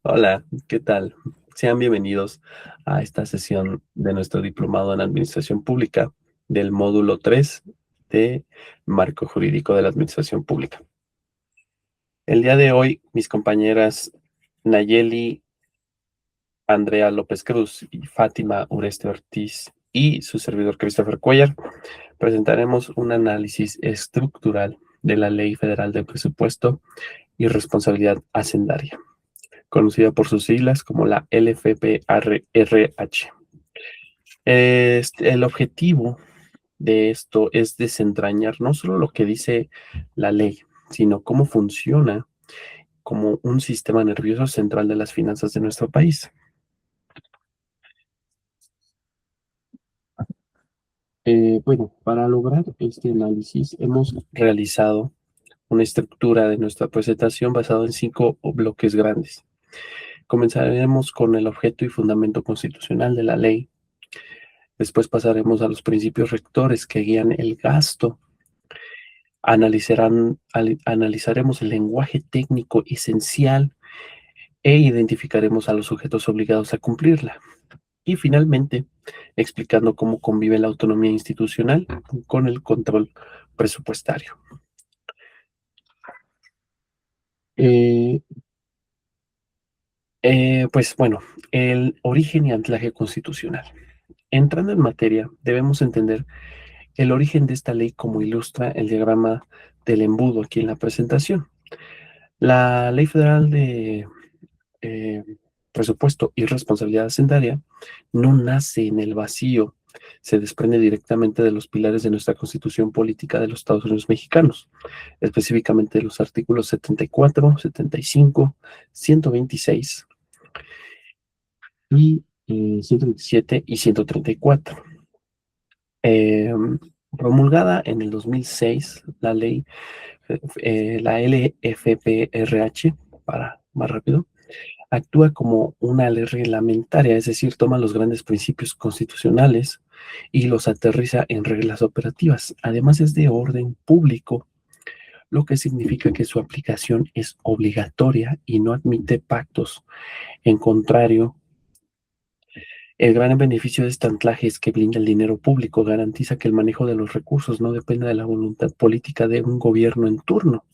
Hola, ¿qué tal? Sean bienvenidos a esta sesión de nuestro diplomado en Administración Pública del módulo 3 de Marco Jurídico de la Administración Pública. El día de hoy, mis compañeras Nayeli Andrea López Cruz y Fátima Ureste Ortiz y su servidor Christopher Cuellar presentaremos un análisis estructural de la Ley Federal de Presupuesto y Responsabilidad Hacendaria, conocida por sus siglas como la LFPRH. El objetivo de esto es desentrañar no solo lo que dice la ley, sino cómo funciona como un sistema nervioso central de las finanzas de nuestro país. Bueno, para lograr este análisis hemos realizado una estructura de nuestra presentación basada en 5 bloques grandes. Comenzaremos con el objeto y fundamento constitucional de la ley. Después pasaremos a los principios rectores que guían el gasto. Analizaremos el lenguaje técnico esencial e identificaremos a los sujetos obligados a cumplirla. Y finalmente, explicando cómo convive la autonomía institucional con el control presupuestario. Eh, pues bueno, el origen y anclaje constitucional. Entrando en materia, debemos entender el origen de esta ley como ilustra el diagrama del embudo aquí en la presentación. La Ley Federal de eh, Presupuesto y Responsabilidad Hacendaria no nace en el vacío, se desprende directamente de los pilares de nuestra Constitución Política de los Estados Unidos Mexicanos, específicamente de los artículos 74, 75, 126 y 127 y 134. Eh, Promulgada en el 2006, la LFPRH, para más rápido, actúa como una ley reglamentaria, es decir, toma los grandes principios constitucionales y los aterriza en reglas operativas. Además, es de orden público, lo que significa que su aplicación es obligatoria y no admite pactos. En contrario, el gran beneficio de este anclaje es que blinda el dinero público, garantiza que el manejo de los recursos no dependa de la voluntad política de un gobierno en turno,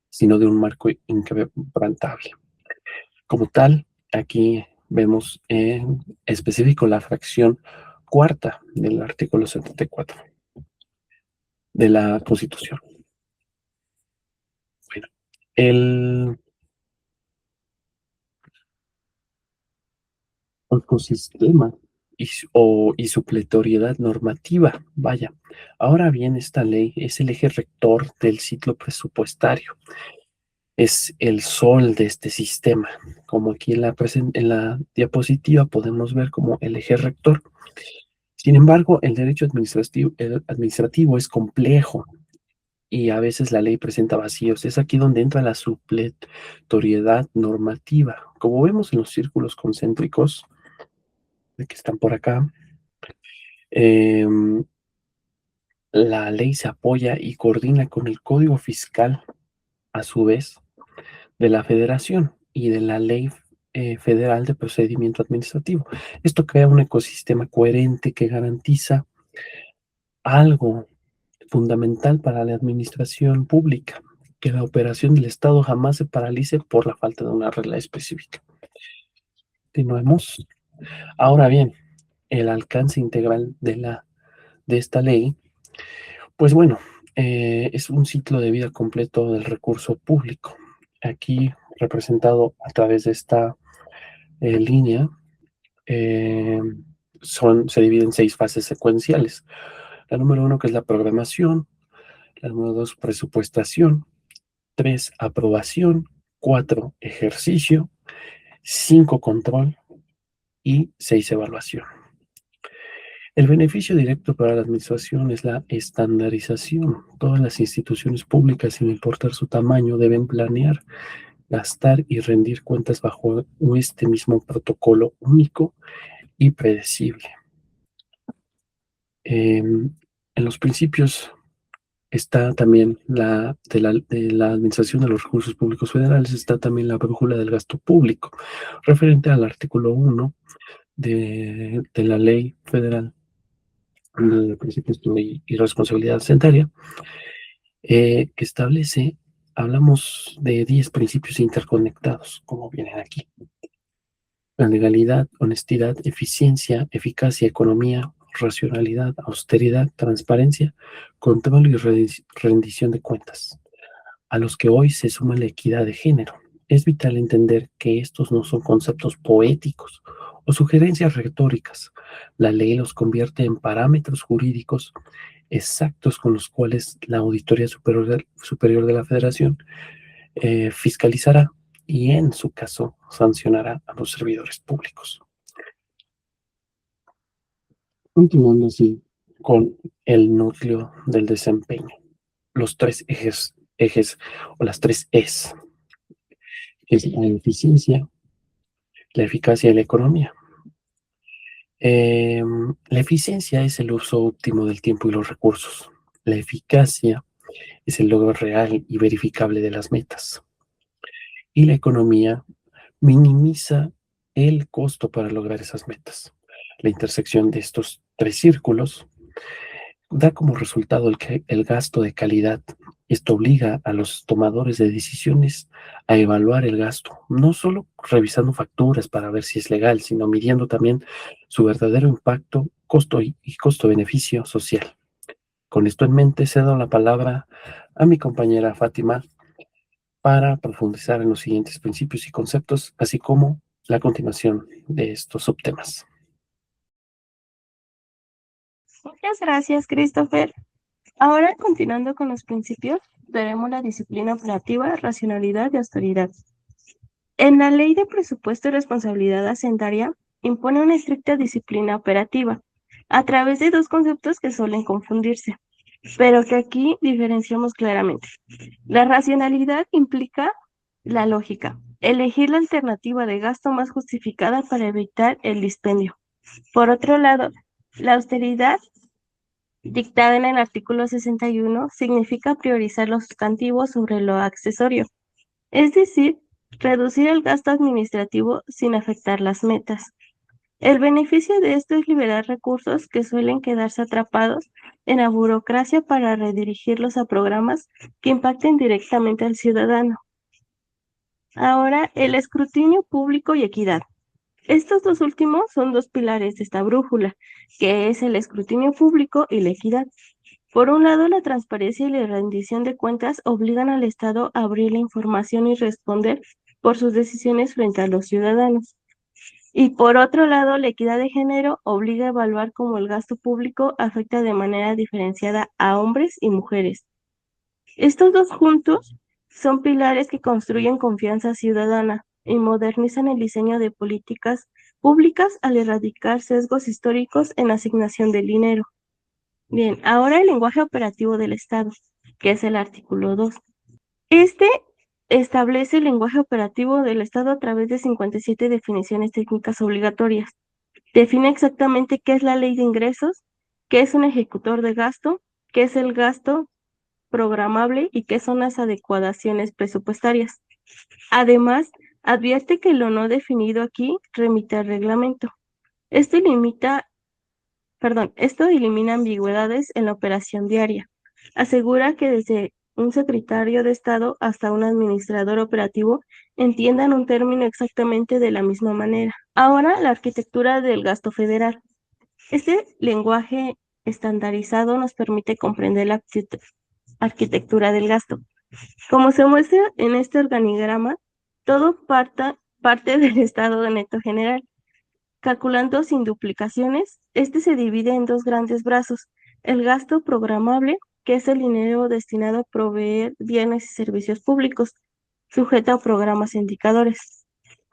sino de un marco inquebrantable. Como tal, aquí vemos en específico la fracción cuarta del artículo 74 de la Constitución. Bueno, el ecosistema y su pletoriedad normativa, vaya. Ahora bien, esta ley es el eje rector del ciclo presupuestario, es el sol de este sistema, como aquí en la diapositiva podemos ver como el eje rector. Sin embargo, el administrativo es complejo y a veces la ley presenta vacíos. Es aquí donde entra la supletoriedad normativa. Como vemos en los círculos concéntricos de que están por acá, em, la ley se apoya y coordina con el Código Fiscal, a su vez, de la Federación y de la Ley Federal de Procedimiento Administrativo. Esto crea un ecosistema coherente que garantiza algo fundamental para la administración pública, que la operación del Estado jamás se paralice por la falta de una regla específica. Continuemos. Ahora bien, el alcance integral de esta ley, pues bueno, es un ciclo de vida completo del recurso público. Aquí representado a través de esta línea, eh, se divide en 6 fases secuenciales. La número 1, que es la programación; la número 2, presupuestación; 3, aprobación; 4, ejercicio; 5, control; y 6, evaluación. El beneficio directo para la administración es la estandarización. Todas las instituciones públicas, sin importar su tamaño, deben planear, gastar y rendir cuentas bajo este mismo protocolo único y predecible. En los principios Está también de la Administración de los Recursos Públicos Federales, está también la brújula del gasto público, referente al artículo 1 de la Ley Federal de Principios y Responsabilidad Hacendaria, que establece, hablamos de 10 principios interconectados, como vienen aquí. La legalidad, honestidad, eficiencia, eficacia, economía, racionalidad, austeridad, transparencia, control y rendición de cuentas, a los que hoy se suma la equidad de género. Es vital entender que estos no son conceptos poéticos o sugerencias retóricas. La ley los convierte en parámetros jurídicos exactos con los cuales la Auditoría Superior de la Federación fiscalizará y, en su caso, sancionará a los servidores públicos. Continuando así con el núcleo del desempeño, los tres ejes o las tres Es, que es la eficiencia, la eficacia y la economía. La eficiencia es el uso óptimo del tiempo y los recursos. La eficacia es el logro real y verificable de las metas. Y la economía minimiza el costo para lograr esas metas. La intersección de estos tres círculos da como resultado el gasto de calidad. Esto obliga a los tomadores de decisiones a evaluar el gasto, no solo revisando facturas para ver si es legal, sino midiendo también su verdadero impacto, costo y costo-beneficio social. Con esto en mente, cedo la palabra a mi compañera Fátima para profundizar en los siguientes principios y conceptos, así como la continuación de estos subtemas. Muchas gracias, Christopher. Ahora, continuando con los principios, veremos la disciplina operativa, racionalidad y austeridad. En la Ley de Presupuesto y Responsabilidad Hacendaria impone una estricta disciplina operativa a través de dos conceptos que suelen confundirse, pero que aquí diferenciamos claramente. La racionalidad implica la lógica, elegir la alternativa de gasto más justificada para evitar el dispendio. Por otro lado, la austeridad dictada en el artículo 61 significa priorizar lo sustantivo sobre lo accesorio, es decir, reducir el gasto administrativo sin afectar las metas. El beneficio de esto es liberar recursos que suelen quedarse atrapados en la burocracia para redirigirlos a programas que impacten directamente al ciudadano. Ahora, el escrutinio público y equidad. Estos dos últimos son dos pilares de esta brújula, que es el escrutinio público y la equidad. Por un lado, la transparencia y la rendición de cuentas obligan al Estado a abrir la información y responder por sus decisiones frente a los ciudadanos. Y por otro lado, la equidad de género obliga a evaluar cómo el gasto público afecta de manera diferenciada a hombres y mujeres. Estos dos juntos son pilares que construyen confianza ciudadana y modernizan el diseño de políticas públicas al erradicar sesgos históricos en la asignación del dinero. Bien, ahora el lenguaje operativo del Estado, que es el artículo 2. Este establece el lenguaje operativo del Estado a través de 57 definiciones técnicas obligatorias. Define exactamente qué es la ley de ingresos, qué es un ejecutor de gasto, qué es el gasto programable y qué son las adecuaciones presupuestarias. Además, advierte que lo no definido aquí remite al reglamento. Esto elimina ambigüedades en la operación diaria. Asegura que desde un secretario de Estado hasta un administrador operativo entiendan un término exactamente de la misma manera. Ahora, la arquitectura del gasto federal. Este lenguaje estandarizado nos permite comprender la arquitectura del gasto. Como se muestra en este organigrama, todo parte del estado de neto general. Calculando sin duplicaciones, este se divide en dos grandes brazos: el gasto programable, que es el dinero destinado a proveer bienes y servicios públicos, sujeto a programas e indicadores,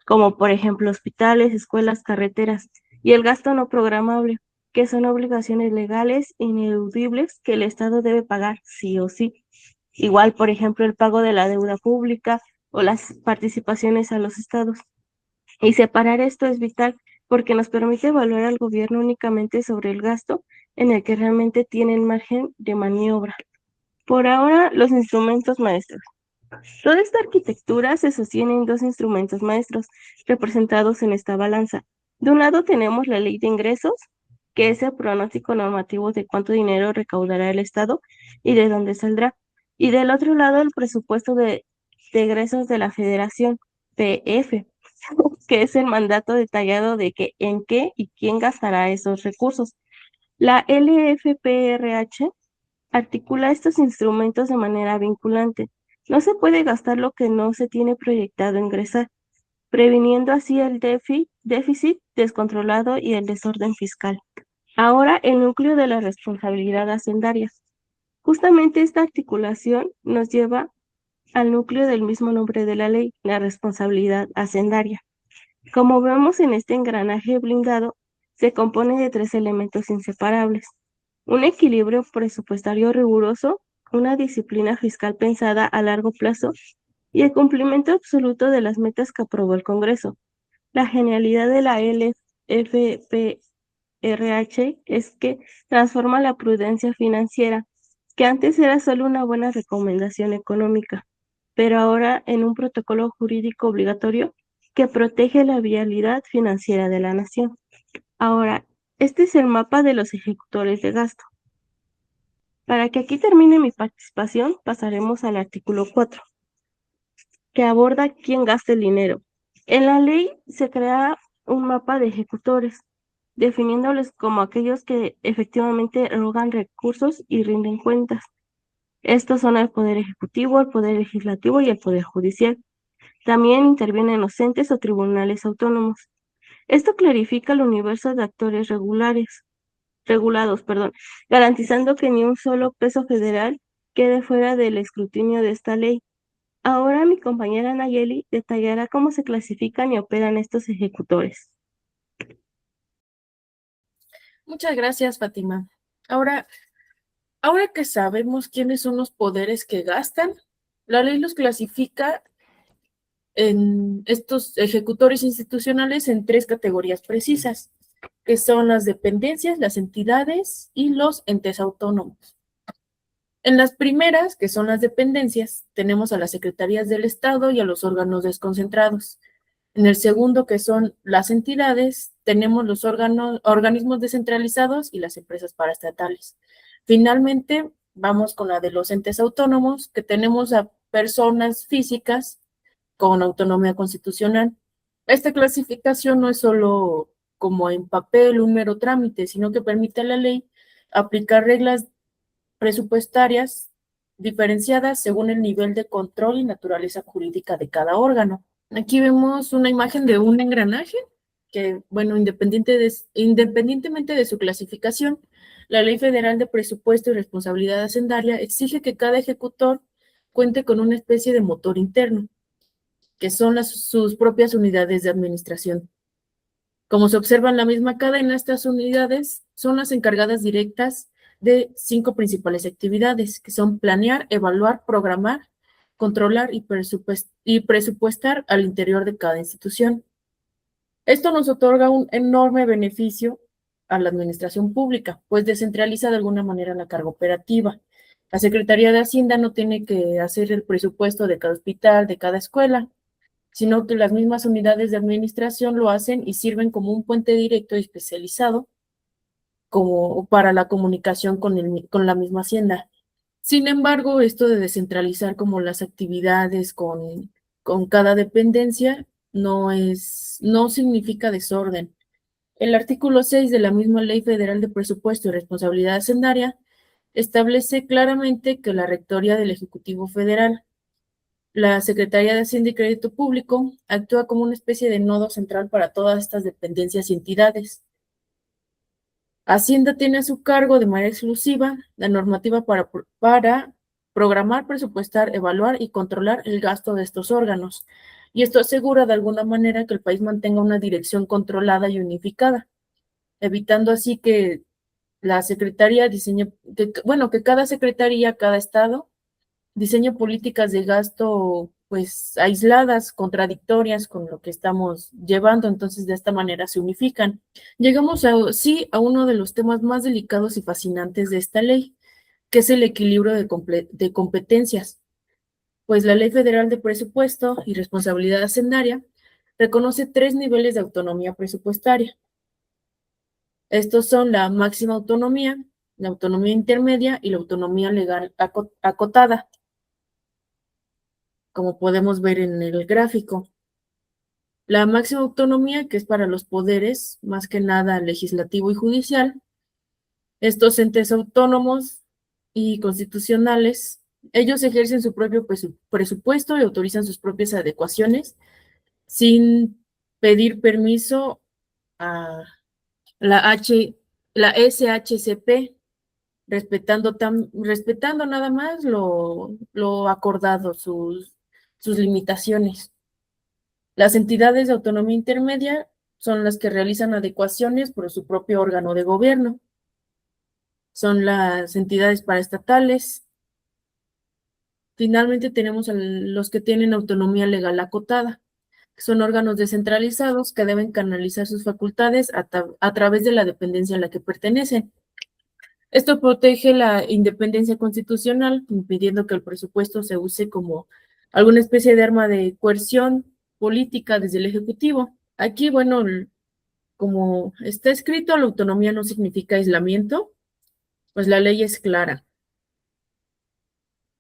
como por ejemplo hospitales, escuelas, carreteras, y el gasto no programable, que son obligaciones legales ineludibles que el Estado debe pagar sí o sí. Igual, por ejemplo, el pago de la deuda pública o las participaciones a los estados. Y separar esto es vital porque nos permite evaluar al gobierno únicamente sobre el gasto en el que realmente tienen margen de maniobra. Por ahora, los instrumentos maestros. Toda esta arquitectura se sostiene en dos instrumentos maestros representados en esta balanza. De un lado tenemos la ley de ingresos, que es el pronóstico normativo de cuánto dinero recaudará el Estado y de dónde saldrá. Y del otro lado el presupuesto de egresos de la Federación, PF, que es el mandato detallado de que en qué y quién gastará esos recursos. La LFPRH articula estos instrumentos de manera vinculante. No se puede gastar lo que no se tiene proyectado ingresar, previniendo así el déficit descontrolado y el desorden fiscal. Ahora, el núcleo de la responsabilidad hacendaria. Justamente esta articulación nos lleva al núcleo del mismo nombre de la ley, la responsabilidad hacendaria. Como vemos en este engranaje blindado, se compone de tres elementos inseparables: un equilibrio presupuestario riguroso, una disciplina fiscal pensada a largo plazo y el cumplimiento absoluto de las metas que aprobó el Congreso. La genialidad de la LFPRH es que transforma la prudencia financiera, que antes era solo una buena recomendación económica, pero ahora en un protocolo jurídico obligatorio que protege la viabilidad financiera de la nación. Ahora, este es el mapa de los ejecutores de gasto. Para que aquí termine mi participación, pasaremos al artículo 4, que aborda quién gasta el dinero. En la ley se crea un mapa de ejecutores, definiéndoles como aquellos que efectivamente erogan recursos y rinden cuentas. Estos son el Poder Ejecutivo, el Poder Legislativo y el Poder Judicial. También intervienen los entes o tribunales autónomos. Esto clarifica el universo de actores regulados, garantizando que ni un solo peso federal quede fuera del escrutinio de esta ley. Ahora mi compañera Nayeli detallará cómo se clasifican y operan estos ejecutores. Muchas gracias, Fátima. Ahora que sabemos quiénes son los poderes que gastan, la ley los clasifica en estos ejecutores institucionales en tres categorías precisas, que son las dependencias, las entidades y los entes autónomos. En las primeras, que son las dependencias, tenemos a las secretarías del Estado y a los órganos desconcentrados. En el segundo, que son las entidades, tenemos los organismos descentralizados y las empresas paraestatales. Finalmente, vamos con la de los entes autónomos, que tenemos a personas físicas con autonomía constitucional. Esta clasificación no es solo como en papel un mero trámite, sino que permite a la ley aplicar reglas presupuestarias diferenciadas según el nivel de control y naturaleza jurídica de cada órgano. Aquí vemos una imagen de un engranaje que, bueno, independientemente de su clasificación, la Ley Federal de Presupuesto y Responsabilidad Hacendaria exige que cada ejecutor cuente con una especie de motor interno, que son sus propias unidades de administración. Como se observa en la misma cadena, estas unidades son las encargadas directas de 5 principales actividades, que son planear, evaluar, programar, controlar y presupuestar al interior de cada institución. Esto nos otorga un enorme beneficio a la administración pública, pues descentraliza de alguna manera la carga operativa. La Secretaría de Hacienda no tiene que hacer el presupuesto de cada hospital, de cada escuela, sino que las mismas unidades de administración lo hacen y sirven como un puente directo y especializado como para la comunicación con la misma Hacienda. Sin embargo, esto de descentralizar como las actividades con cada dependencia no significa desorden. El artículo 6 de la misma Ley Federal de Presupuesto y Responsabilidad Hacendaria establece claramente que la Rectoría del Ejecutivo Federal, la Secretaría de Hacienda y Crédito Público, actúa como una especie de nodo central para todas estas dependencias y entidades. Hacienda tiene a su cargo de manera exclusiva la normativa para programar, presupuestar, evaluar y controlar el gasto de estos órganos. Y esto asegura de alguna manera que el país mantenga una dirección controlada y unificada, evitando así que la Secretaría diseñe, que cada Secretaría, cada Estado, diseñe políticas de gasto pues aisladas, contradictorias con lo que estamos llevando, entonces de esta manera se unifican. Llegamos a uno de los temas más delicados y fascinantes de esta ley, ¿Qué es el equilibrio de competencias? Pues la Ley Federal de Presupuesto y Responsabilidad Hacendaria reconoce 3 niveles de autonomía presupuestaria. Estos son la máxima autonomía, la autonomía intermedia y la autonomía legal acotada, como podemos ver en el gráfico. La máxima autonomía, que es para los poderes, más que nada legislativo y judicial, estos entes autónomos y constitucionales, ellos ejercen su propio presupuesto y autorizan sus propias adecuaciones sin pedir permiso a la la SHCP, respetando nada más lo acordado, sus limitaciones. Las entidades de autonomía intermedia son las que realizan adecuaciones por su propio órgano de gobierno. Son las entidades paraestatales. Finalmente tenemos a los que tienen autonomía legal acotada, que son órganos descentralizados que deben canalizar sus facultades a través de la dependencia a la que pertenecen. Esto protege la independencia constitucional, impidiendo que el presupuesto se use como alguna especie de arma de coerción política desde el Ejecutivo. Aquí, bueno, como está escrito, la autonomía no significa aislamiento, pues la ley es clara.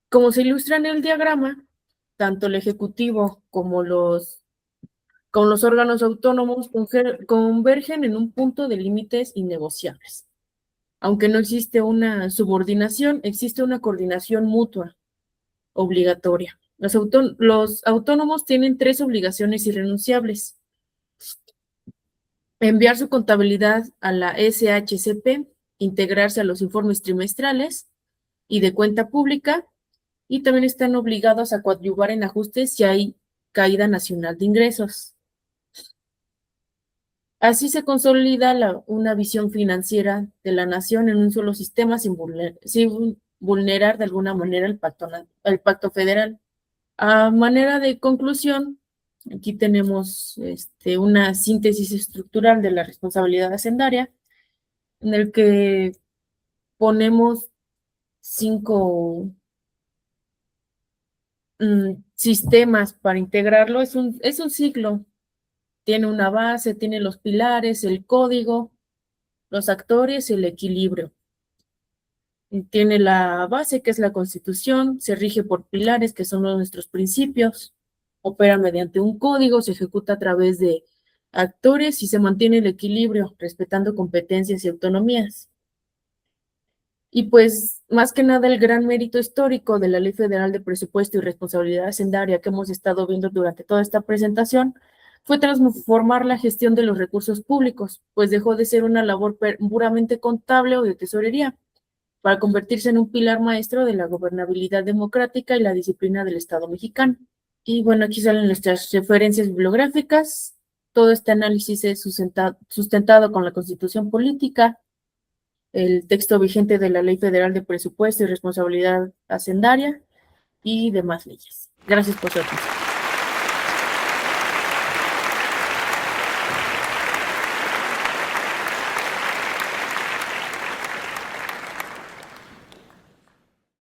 Como se ilustra en el diagrama, tanto el Ejecutivo como los órganos autónomos convergen en un punto de límites innegociables. Aunque no existe una subordinación, existe una coordinación mutua obligatoria. Los autónomos tienen 3 obligaciones irrenunciables: enviar su contabilidad a la SHCP, integrarse a los informes trimestrales y de cuenta pública, y también están obligados a coadyuvar en ajustes si hay caída nacional de ingresos. Así se consolida una visión financiera de la nación en un solo sistema sin vulnerar de alguna manera el pacto federal. A manera de conclusión, aquí tenemos una síntesis estructural de la responsabilidad hacendaria, en el que ponemos 5 sistemas para integrarlo. Es un ciclo. Tiene una base, tiene los pilares, el código, los actores y el equilibrio. Tiene la base, que es la Constitución, se rige por pilares, que son nuestros principios, opera mediante un código, se ejecuta a través de actores y se mantiene el equilibrio, respetando competencias y autonomías. Y pues, más que nada, el gran mérito histórico de la Ley Federal de Presupuesto y Responsabilidad Hacendaria que hemos estado viendo durante toda esta presentación fue transformar la gestión de los recursos públicos, pues dejó de ser una labor puramente contable o de tesorería, para convertirse en un pilar maestro de la gobernabilidad democrática y la disciplina del Estado mexicano. Y bueno, aquí salen nuestras referencias bibliográficas. Todo este análisis es sustentado con la Constitución Política, el texto vigente de la Ley Federal de Presupuesto y Responsabilidad Hacendaria y demás leyes. Gracias por su atención.